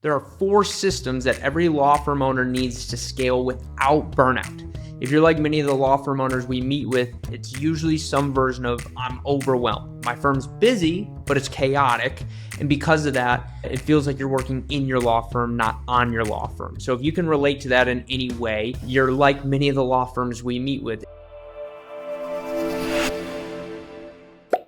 There are 4 systems that every law firm owner needs to scale without burnout. If you're like many of the law firm owners we meet with, it's usually some version of, I'm overwhelmed. My firm's busy, but it's chaotic. And because of that, it feels like you're working in your law firm, not on your law firm. So if you can relate to that in any way, you're like many of the law firms we meet with.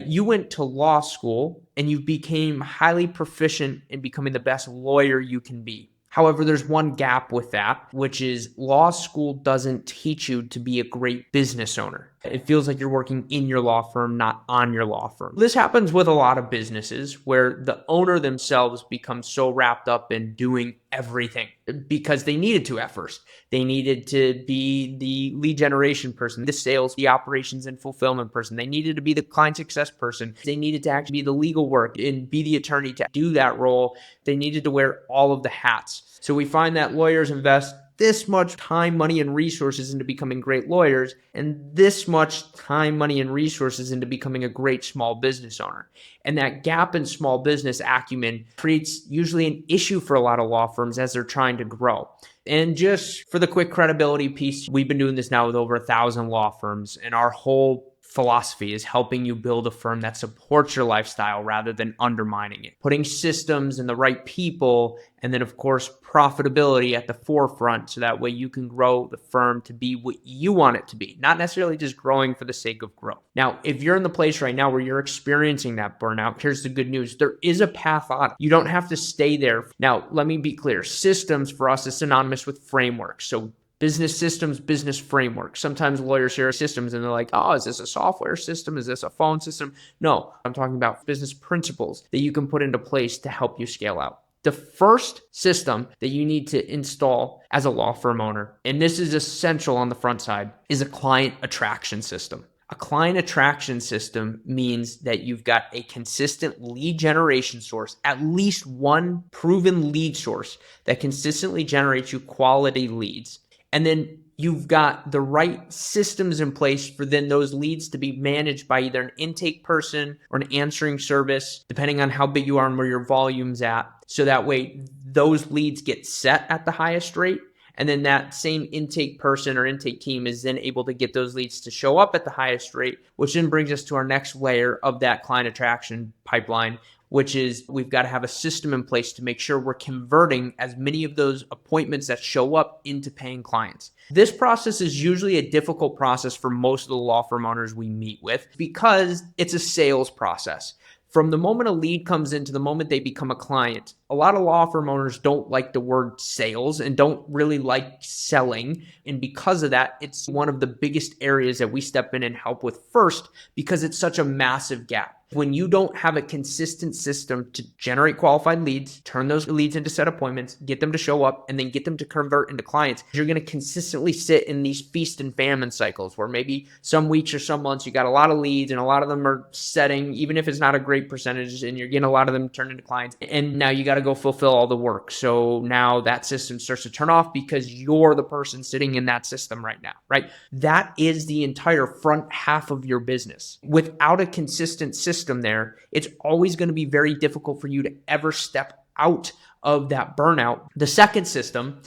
You went to law school and you became highly proficient in becoming the best lawyer you can be. However, there's one gap with that, which is law school doesn't teach you to be a great business owner. It feels like you're working in your law firm, not on your law firm. This happens with a lot of businesses where the owner themselves becomes so wrapped up in doing everything because they needed to at first. They needed to be the lead generation person, the sales, the operations and fulfillment person. They needed to be the client success person. They needed to actually be the legal work and be the attorney to do that role. They needed to wear all of the hats. So we find that lawyers invest this much time, money, and resources into becoming great lawyers, and this much time, money, and resources into becoming a great small business owner. And that gap in small business acumen creates usually an issue for a lot of law firms as they're trying to grow. And just for the quick credibility piece, we've been doing this now with over 1,000 law firms, and our whole philosophy is helping you build a firm that supports your lifestyle rather than undermining it. Putting systems and the right people, and then of course profitability at the forefront, so that way you can grow the firm to be what you want it to be, not necessarily just growing for the sake of growth. Now, if you're in the place right now where you're experiencing that burnout, here's the good news. There is a path on. You don't have to stay there. Now, let me be clear. Systems for us is synonymous with frameworks. So business systems, business framework. Sometimes lawyers hear systems and they're like, oh, is this a software system? Is this a phone system? No, I'm talking about business principles that you can put into place to help you scale out. The first system that you need to install as a law firm owner, and this is essential on the front side, is a client attraction system. A client attraction system means that you've got a consistent lead generation source, at least one proven lead source that consistently generates you quality leads. And then you've got the right systems in place for then those leads to be managed by either an intake person or an answering service, depending on how big you are and where your volume's at. So that way those leads get set at the highest rate. And then that same intake person or intake team is then able to get those leads to show up at the highest rate, which then brings us to our next layer of that client attraction pipeline, which is we've got to have a system in place to make sure we're converting as many of those appointments that show up into paying clients. This process is usually a difficult process for most of the law firm owners we meet with because it's a sales process. From the moment a lead comes in to the moment they become a client, a lot of law firm owners don't like the word sales and don't really like selling. And because of that, it's one of the biggest areas that we step in and help with first because it's such a massive gap. When you don't have a consistent system to generate qualified leads, turn those leads into set appointments, get them to show up, and then get them to convert into clients, you're going to consistently sit in these feast and famine cycles where maybe some weeks or some months you got a lot of leads and a lot of them are setting, even if it's not a great percentage, and you're getting a lot of them turned into clients. And now you got to go fulfill all the work. So now that system starts to turn off because you're the person sitting in that system right now, right? That is the entire front half of your business. Without a consistent system there, it's always going to be very difficult for you to ever step out of that burnout. The second system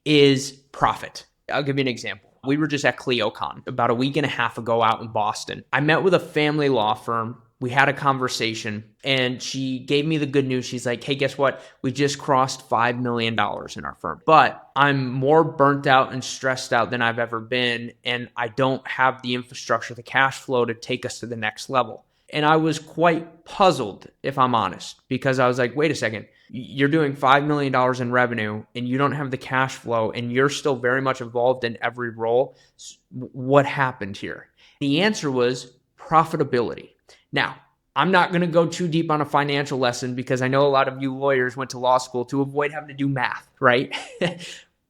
is profit. I'll give you an example. We were just at CleoCon about a week and a half ago out in Boston. I met with a family law firm. We had a conversation and she gave me the good news. She's like, hey, guess what? We just crossed $5 million in our firm, but I'm more burnt out and stressed out than I've ever been. And I don't have the infrastructure, the cash flow to take us to the next level. And I was quite puzzled, if I'm honest, because I was like, wait a second, you're doing $5 million in revenue and you don't have the cash flow and you're still very much involved in every role. What happened here? The answer was profitability. Now, I'm not going to go too deep on a financial lesson because I know a lot of you lawyers went to law school to avoid having to do math, right?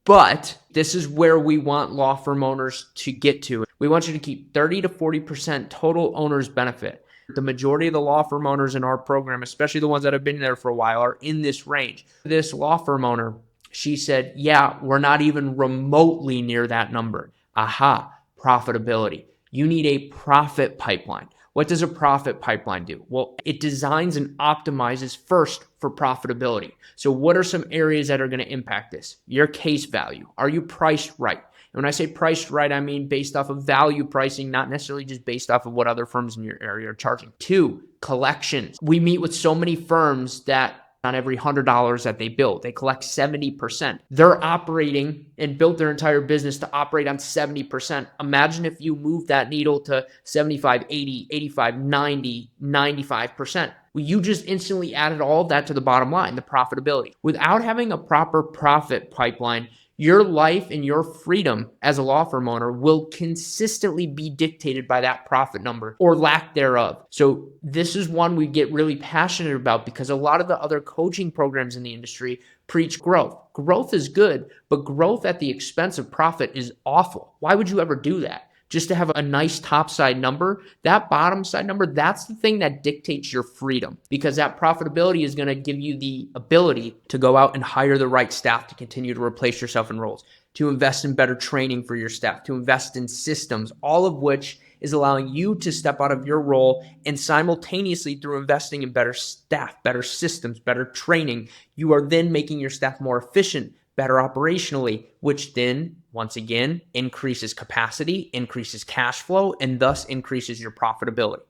But this is where we want law firm owners to get to. We want you to keep 30 to 40% total owner's benefit. The majority of the law firm owners in our program, especially the ones that have been there for a while, are in this range. This law firm owner, she said, yeah, we're not even remotely near that number. Aha, profitability. You need a profit pipeline. What does a profit pipeline do? Well, it designs and optimizes first for profitability. So what are some areas that are going to impact this? Your case value. Are you priced right? And when I say priced right, I mean based off of value pricing, not necessarily just based off of what other firms in your area are charging. 2, collections. We meet with so many firms that on every $100 that they build, they collect 70%. They're operating and built their entire business to operate on 70%. Imagine if you move that needle to 75, 80, 85, 90, 95%. Well, you just instantly added all of that to the bottom line, the profitability. Without having a proper profit pipeline, your life and your freedom as a law firm owner will consistently be dictated by that profit number or lack thereof. So this is one we get really passionate about because a lot of the other coaching programs in the industry preach growth. Growth is good, but growth at the expense of profit is awful. Why would you ever do that? Just to have a nice top side number, that bottom side number, that's the thing that dictates your freedom, because that profitability is going to give you the ability to go out and hire the right staff to continue to replace yourself in roles, to invest in better training for your staff, to invest in systems, all of which is allowing you to step out of your role, and simultaneously through investing in better staff, better systems, better training, you are then making your staff more efficient, better operationally, which then, once again, increases capacity, increases cash flow, and thus increases your profitability.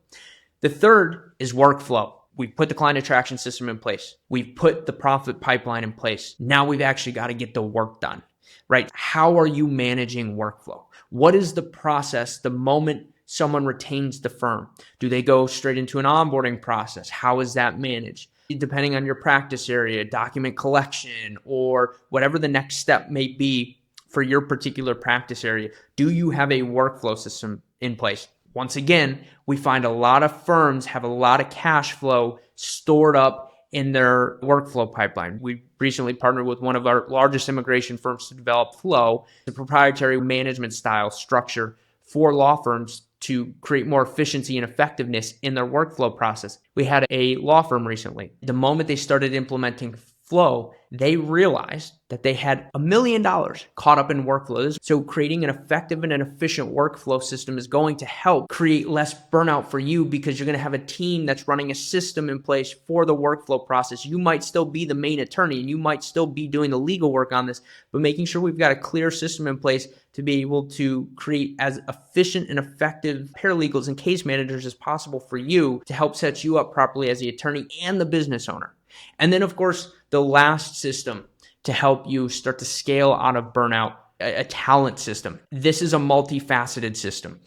The third is workflow. We've put the client attraction system in place. We've put the profit pipeline in place. Now we've actually got to get the work done, right? How are you managing workflow? What is the process the moment someone retains the firm? Do they go straight into an onboarding process? How is that managed? Depending on your practice area, document collection, or whatever the next step may be for your particular practice area, do you have a workflow system in place? Once again, we find a lot of firms have a lot of cash flow stored up in their workflow pipeline. We recently partnered with one of our largest immigration firms to develop Flow, the proprietary management style structure for law firms to create more efficiency and effectiveness in their workflow process. We had a law firm recently. The moment they started implementing Flow, they realized that they had $1 million caught up in workflows. So creating an effective and an efficient workflow system is going to help create less burnout for you, because you're going to have a team that's running a system in place for the workflow process. You might still be the main attorney and you might still be doing the legal work on this, but making sure we've got a clear system in place to be able to create as efficient and effective paralegals and case managers as possible for you to help set you up properly as the attorney and the business owner. And then, of course, the last system to help you start to scale out of burnout, a talent system. This is a multifaceted system.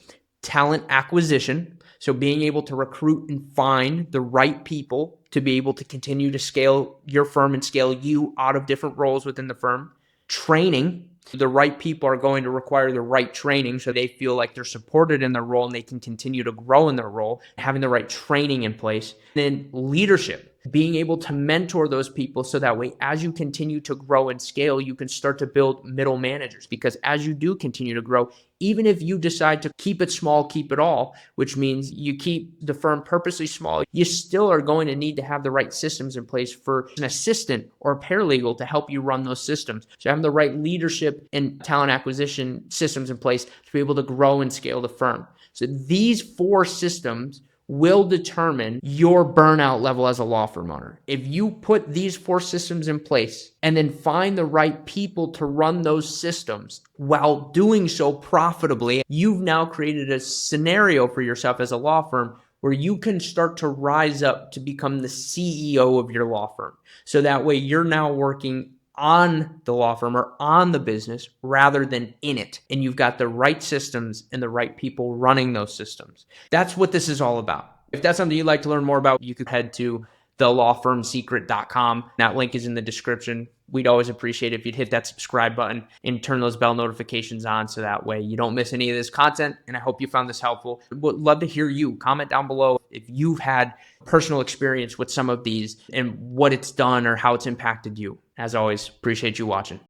Talent acquisition, so being able to recruit and find the right people to be able to continue to scale your firm and scale you out of different roles within the firm. Training, the right people are going to require the right training so they feel like they're supported in their role and they can continue to grow in their role, having the right training in place. Then leadership, being able to mentor those people so that way as you continue to grow and scale, you can start to build middle managers. Because as you do continue to grow, even if you decide to keep it small, keep it all, which means you keep the firm purposely small, you still are going to need to have the right systems in place for an assistant or a paralegal to help you run those systems. So having the right leadership and talent acquisition systems in place to be able to grow and scale the firm. So these 4 systems will determine your burnout level as a law firm owner. If you put these 4 systems in place and then find the right people to run those systems while doing so profitably, you've now created a scenario for yourself as a law firm where you can start to rise up to become the CEO of your law firm. So that way you're now working on the law firm or on the business rather than in it. And you've got the right systems and the right people running those systems. That's what this is all about. If that's something you'd like to learn more about, you could head to thelawfirmsecret.com. That link is in the description. We'd always appreciate it if you'd hit that subscribe button and turn those bell notifications on so that way you don't miss any of this content. And I hope you found this helpful. Would love to hear you. Comment down below if you've had personal experience with some of these and what it's done or how it's impacted you. As always, appreciate you watching.